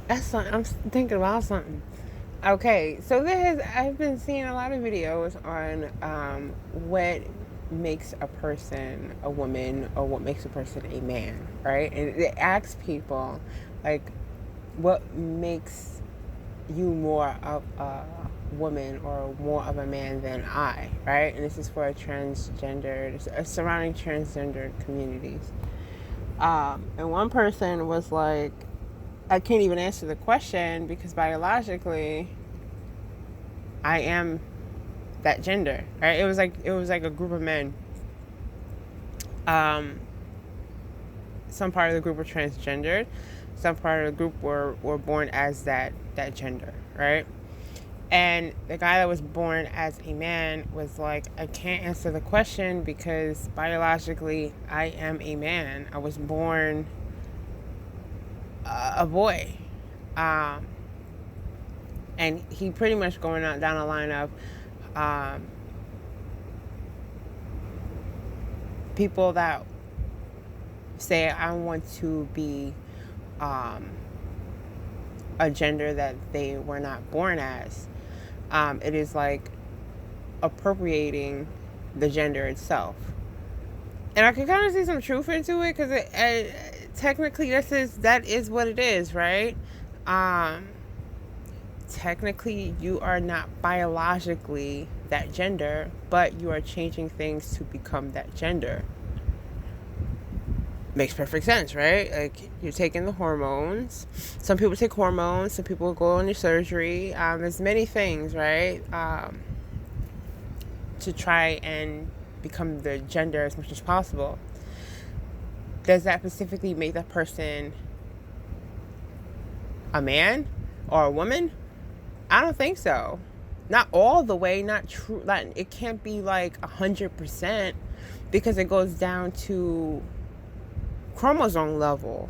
That's something. I'm thinking about something. Okay, so I've been seeing a lot of videos on what makes a person a woman or what makes a person a man, right? And it asks people, like, what makes you more of a woman or more of a man than I, right? And this is for a transgendered, surrounding transgendered communities. And one person was like, I can't even answer the question because biologically, I am that gender, right? It was like a group of men. Um, some part of the group were transgendered, some part of the group were born as that gender, right? And the guy that was born as a man was like, I can't answer the question because biologically I am a man. I was born a boy. Um, and he pretty much going out down the line of um, people that say I want to be um, a gender that they were not born as. It is like appropriating the gender itself, and I can kind of see some truth into it because technically that is what it is, right? Um, Technically, you are not biologically that gender, but you are changing things to become that gender. Makes perfect sense, right? Like you're taking the hormones. Some people take hormones. Some people go under surgery. There's many things, right? To try and become the gender as much as possible. Does that specifically make that person a man or a woman? I don't think so. Not all the way. Not true. Like it can't be like 100% because it goes down to chromosome level.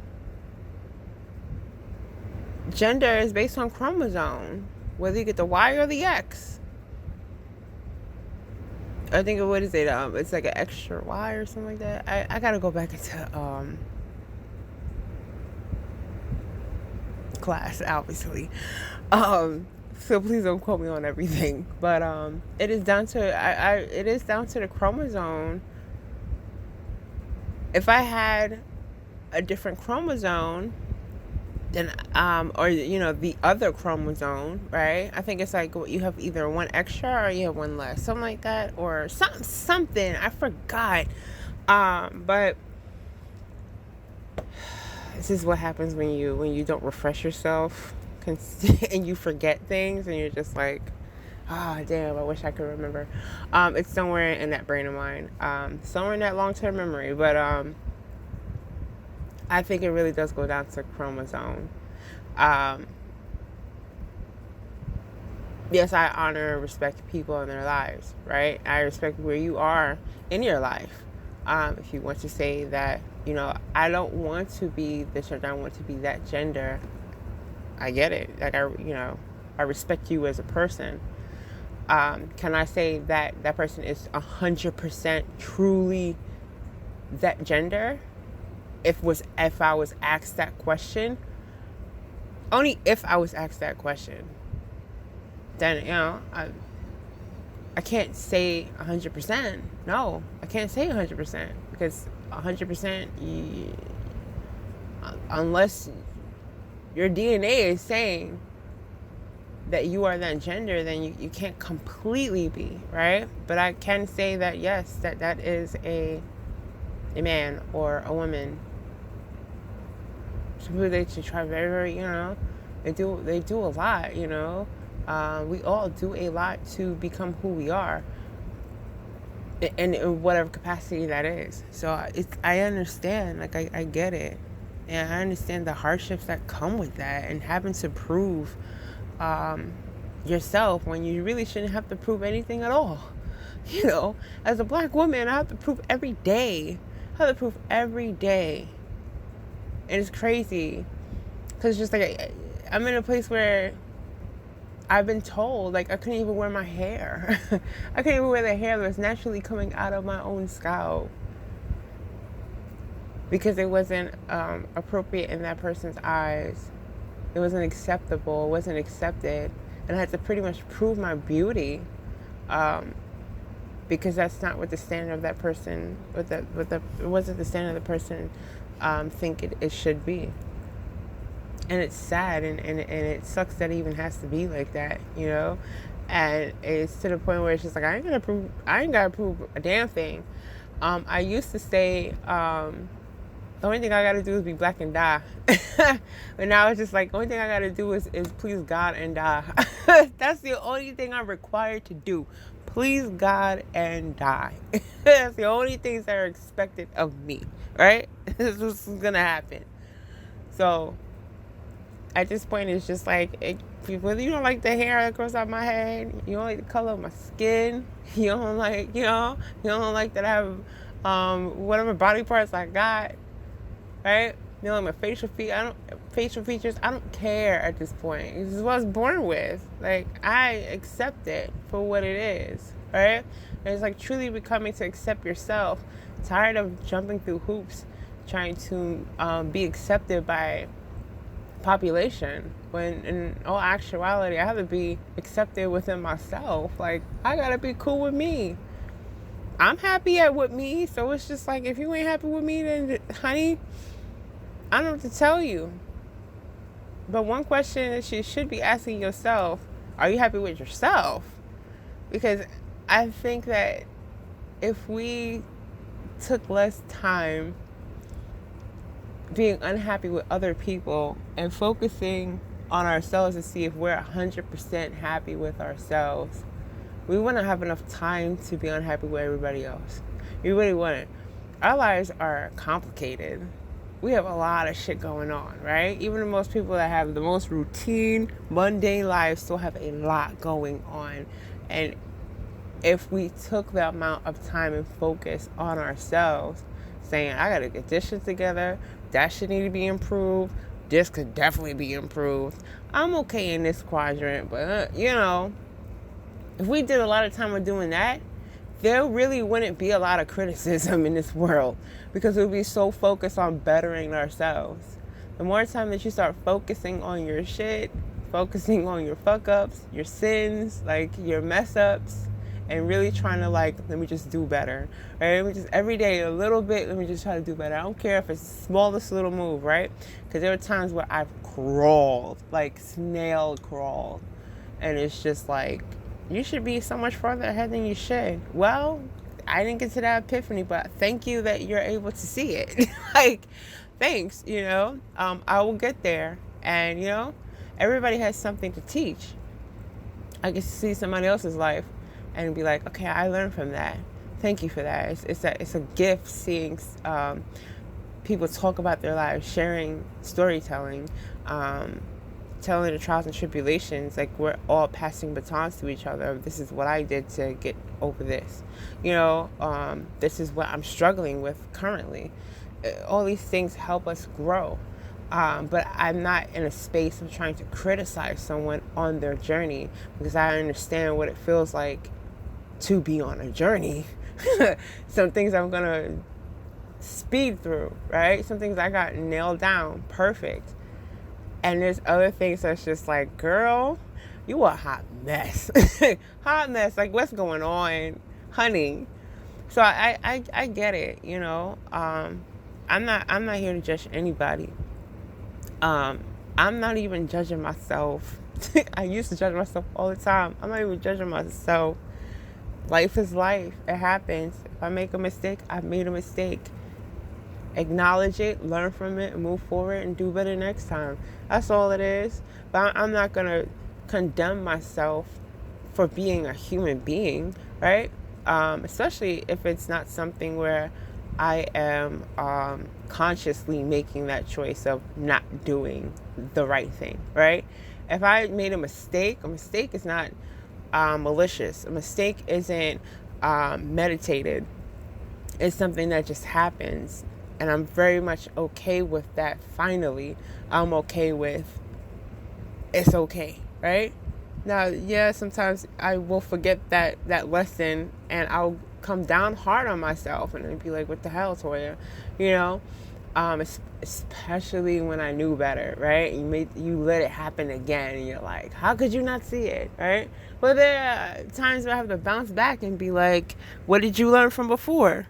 Gender is based on chromosome, whether you get the Y or the X. I think what is it? It's like an extra Y or something like that. I gotta go back into class, obviously. So please don't quote me on everything, but it is down to it is down to the chromosome. If I had a different chromosome, then or the other chromosome, right? I think it's like you have either one extra or you have one less, something like that, or something I forgot. But this is what happens when you don't refresh yourself and you forget things and you're just like, oh damn, I wish I could remember. It's somewhere in that brain of mine, somewhere in that long-term memory, but I think it really does go down to chromosome. um, yes, I honor and respect people in their lives, right? I respect where you are in your life. If you want to say that, I don't want to be this or I don't want to be that gender, I get it. Like, I respect you as a person. Can I say that that person is 100% truly that gender? If I was asked that question, only if I was asked that question, then I can't say 100%. No, I can't say 100% because 100%, unless your DNA is saying that you are that gender, then you can't completely be, right? But I can say that yes, that is a man or a woman. Some people, they should try very, very, they do a lot, we all do a lot to become who we are, in whatever capacity that is. So I understand, like I get it, and I understand the hardships that come with that, and having to prove yourself when you really shouldn't have to prove anything at all. As a black woman, I have to prove every day. I have to prove every day, and it's crazy because just like I'm in a place where I've been told, like, I couldn't even wear my hair. I couldn't even wear the hair that was naturally coming out of my own scalp because it wasn't appropriate in that person's eyes. It wasn't acceptable. It wasn't accepted. And I had to pretty much prove my beauty, because that's not what the standard of that person, it wasn't the standard of the person think it should be. And it's sad, and it sucks that it even has to be like that, you know? And it's to the point where it's just like, I ain't gotta prove a damn thing. I used to say, the only thing I gotta do is be black and die. But now it's just like, the only thing I gotta do is please God and die. That's the only thing I'm required to do. Please God and die. That's the only things that are expected of me, right? This is what's gonna happen. So at this point, it's just like, whether you don't like the hair that grows out my head, you don't like the color of my skin, you don't like, you don't like that I have whatever body parts I got, right? You know, like my facial features, I don't care at this point. This is what I was born with. Like, I accept it for what it is, right? And it's like truly becoming to accept yourself. Tired of jumping through hoops, trying to be accepted by population, when in all actuality I have to be accepted within myself. Like, I gotta be cool with me. I'm happy with me, so it's just like, if you ain't happy with me, then honey, I don't know what to tell you. But one question that you should be asking yourself, are you happy with yourself? Because I think that if we took less time being unhappy with other people and focusing on ourselves to see if we're 100% happy with ourselves, we wouldn't have enough time to be unhappy with everybody else. We really wouldn't. Our lives are complicated. We have a lot of shit going on, right? Even the most people that have the most routine, mundane lives still have a lot going on. And if we took the amount of time and focus on ourselves, saying, I gotta get this shit together, that shit need to be improved, this could definitely be improved, I'm okay in this quadrant, but if we did a lot of time on doing that, there really wouldn't be a lot of criticism in this world, because we'll be so focused on bettering ourselves. The more time that you start focusing on your shit, focusing on your fuck ups, your sins, like your mess ups, and really trying to, like, let me just do better, right? Let me just, every day a little bit, let me just try to do better. I don't care if it's the smallest little move, right? Because there are times where I've crawled, like snail crawled, and it's just like, you should be so much farther ahead than you should. Well, I didn't get to that epiphany, but thank you that you're able to see it. Like, thanks, I will get there. And, everybody has something to teach. I get to see somebody else's life and be like, okay, I learned from that. Thank you for that. It's a gift seeing people talk about their lives, sharing storytelling, telling the trials and tribulations. Like, we're all passing batons to each other. This is what I did to get over this. This is what I'm struggling with currently. All these things help us grow. But I'm not in a space of trying to criticize someone on their journey, because I understand what it feels like to be on a journey. Some things I'm going to speed through, right? Some things I got nailed down perfect. And there's other things that's just like, girl, you a hot mess. Hot mess. Like, what's going on, honey? So I get it, I'm not here to judge anybody. I'm not even judging myself. I used to judge myself all the time. I'm not even judging myself. Life is life. It happens. If I make a mistake, I've made a mistake. Acknowledge it, learn from it, and move forward and do better next time. That's all it is. But I'm not going to condemn myself for being a human being, right? Especially if it's not something where I am consciously making that choice of not doing the right thing, right? If I made a mistake is not malicious. A mistake isn't meditated. It's something that just happens. And I'm very much okay with that. Finally, I'm okay with it's okay, right? Now, yeah, sometimes I will forget that lesson, and I'll come down hard on myself and be like, what the hell, Toya? Especially when I knew better, right? You let it happen again, and you're like, how could you not see it, right? But there are times where I have to bounce back and be like, what did you learn from before?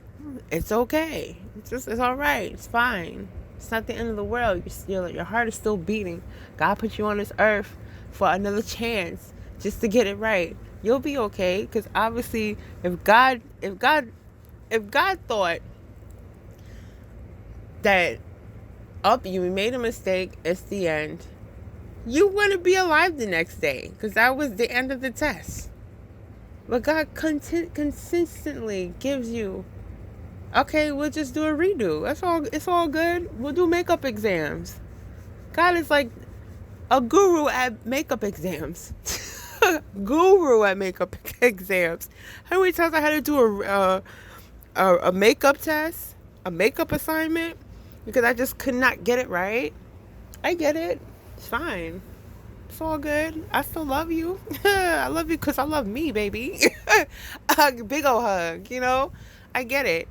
It's okay. It's all right. It's fine. It's not the end of the world. Your heart is still beating. God put you on this earth for another chance, just to get it right. You'll be okay, because obviously, if God thought that you made a mistake, it's the end, you wouldn't be alive the next day, because that was the end of the test. But God consistently gives you, okay, we'll just do a redo. That's all. It's all good. We'll do makeup exams. God is like a guru at makeup exams. Guru at makeup exams. How many times I had to do a makeup test, a makeup assignment, because I just could not get it right. I get it. It's fine. It's all good. I still love you. I love you because I love me, baby. A big ol' hug, I get it.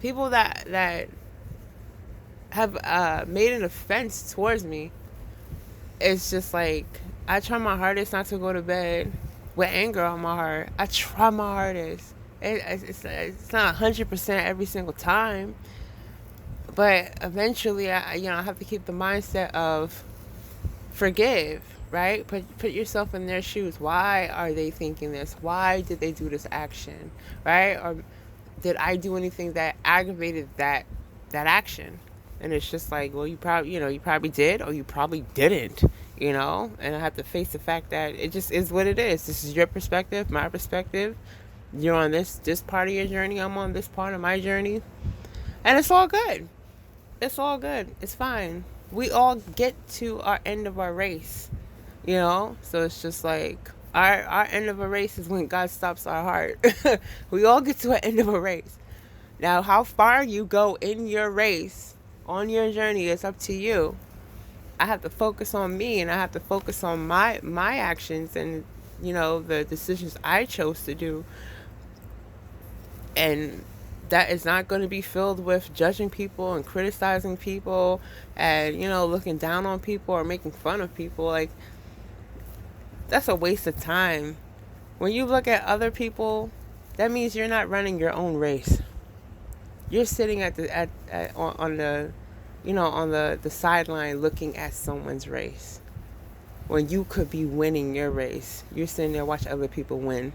People that have made an offense towards me, it's just like, I try my hardest not to go to bed with anger on my heart. I try my hardest. It's not 100% every single time, but eventually I have to keep the mindset of forgive, right? Put yourself in their shoes. Why are they thinking this? Why did they do this action, right? Or did I do anything that aggravated that action? And it's just like, well, you probably did, or you probably didn't, and I have to face the fact that it just is what it is. This is your perspective, my perspective. You're on this part of your journey. I'm on this part of my journey. And it's all good. It's all good. It's fine. We all get to our end of our race, So it's just like, our end of a race is when God stops our heart. We all get to an end of a race. Now, how far you go in your race, on your journey, is up to you. I have to focus on me, and I have to focus on my actions and, the decisions I chose to do. And that is not going to be filled with judging people and criticizing people and, looking down on people or making fun of people. Like, that's a waste of time. When you look at other people, that means you're not running your own race. You're sitting on the sideline looking at someone's race, when you could be winning your race. You're sitting there watching other people win.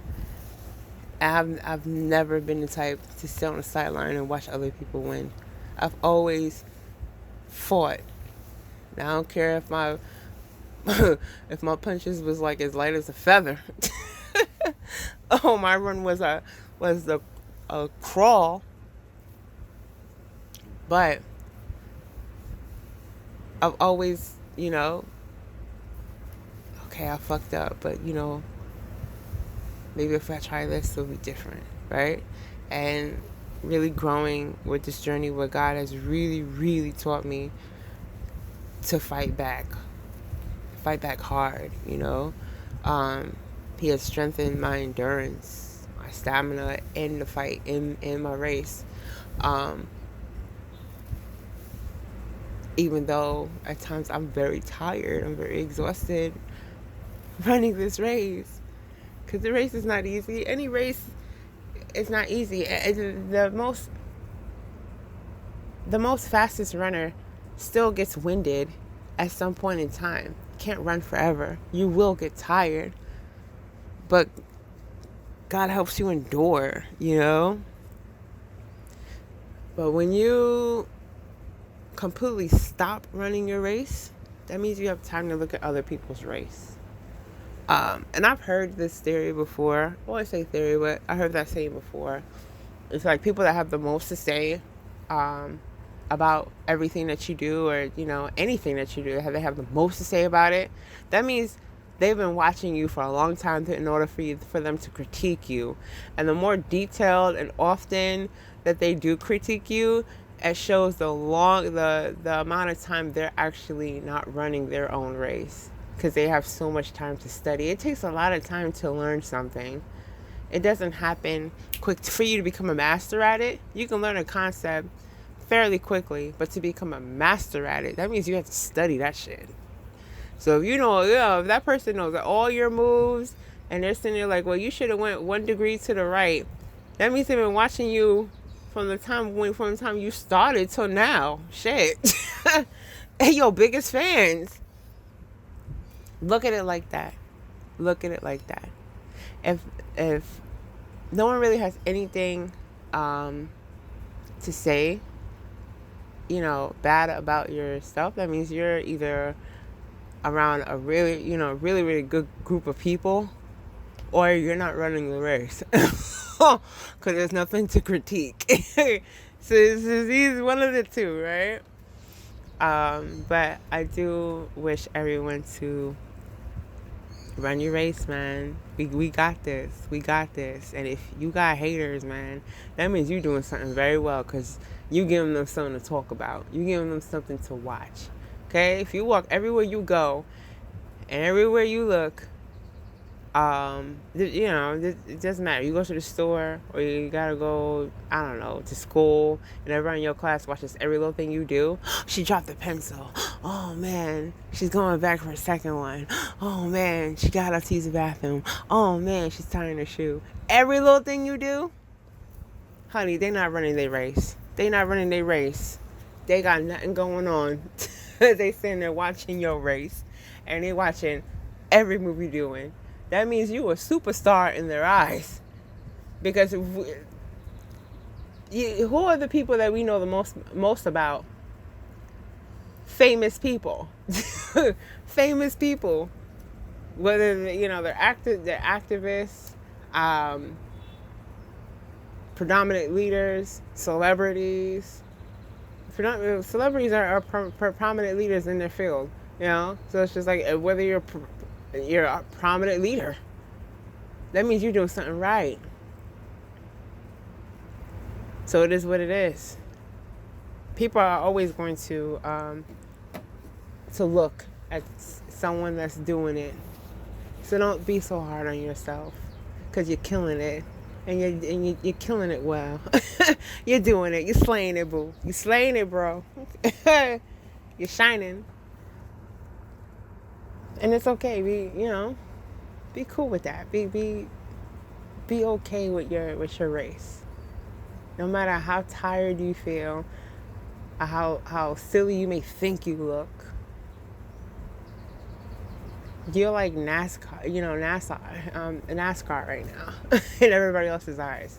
I've never been the type to sit on the sideline and watch other people win. I've always fought. Now, I don't care if my if my punches was like as light as a feather. Oh, my run was a crawl. But I've always, okay, I fucked up, but maybe if I try this, it'll be different, right? And really growing with this journey where God has really, really taught me to fight back hard, He has strengthened my endurance, my stamina in the fight, in my race. Even though at times I'm very tired, I'm very exhausted running this race. Because the race is not easy. Any race is not easy. The most fastest runner still gets winded at some point in time. Can't run forever. You will get tired. But God helps you endure, But when you completely stop running your race, that means you have time to look at other people's race. And I've heard this theory before. Well, I say theory, but I heard that saying before. It's like people that have the most to say about everything that you do, or anything that you do, they have the most to say about it. That means they've been watching you for a long time in order for them to critique you. And the more detailed and often that they do critique you, it shows the amount of time they're actually not running their own race, because they have so much time to study. It takes a lot of time to learn something. It doesn't happen quick for you to become a master at it. You can learn a concept fairly quickly, but to become a master at it, that means you have to study that shit. So if if that person knows all your moves and they're sitting there like, well, you should have went 1 degree to the right, that means they've been watching you from the time you started till now. Shit. Hey, your biggest fans. Look at it like that. Look at it like that. If no one really has anything to say, bad about yourself, that means you're either around a really, really, really good group of people, or you're not running the race. Because there's nothing to critique. So it's one of the two, right? But I do wish everyone to run your race, man. We got this. We got this. And if you got haters, man, that means you're doing something very well, because you giving them something to talk about. You giving them something to watch. Okay? If you walk everywhere you go and everywhere you look, it doesn't matter. You go to the store, or you gotta go, I don't know, to school, and everyone in your class watches every little thing you do. She dropped the pencil. Oh man, she's going back for a second one. Oh man, she got up to use the bathroom. Oh man, she's tying her shoe. Every little thing you do, honey, they not running their race. They not running their race. They got nothing going on. They sitting there watching your race, and they watching every move you're doing. That means you a superstar in their eyes. Because who are the people that we know the most about? Famous people. Famous people. Whether they're activists, predominant leaders, celebrities. Celebrities are prominent leaders in their field. So it's just like, whether you're a prominent leader, that means you're doing something right. So it is what it is. People are always going to look at someone that's doing it. So don't be so hard on yourself, because you're killing it, and you're killing it well. You're doing it. You're slaying it, boo. You're slaying it, bro. You're shining. And it's okay. Be cool with that. Be okay with your race. No matter how tired you feel, or how silly you may think you look, you're like NASCAR right now in everybody else's eyes.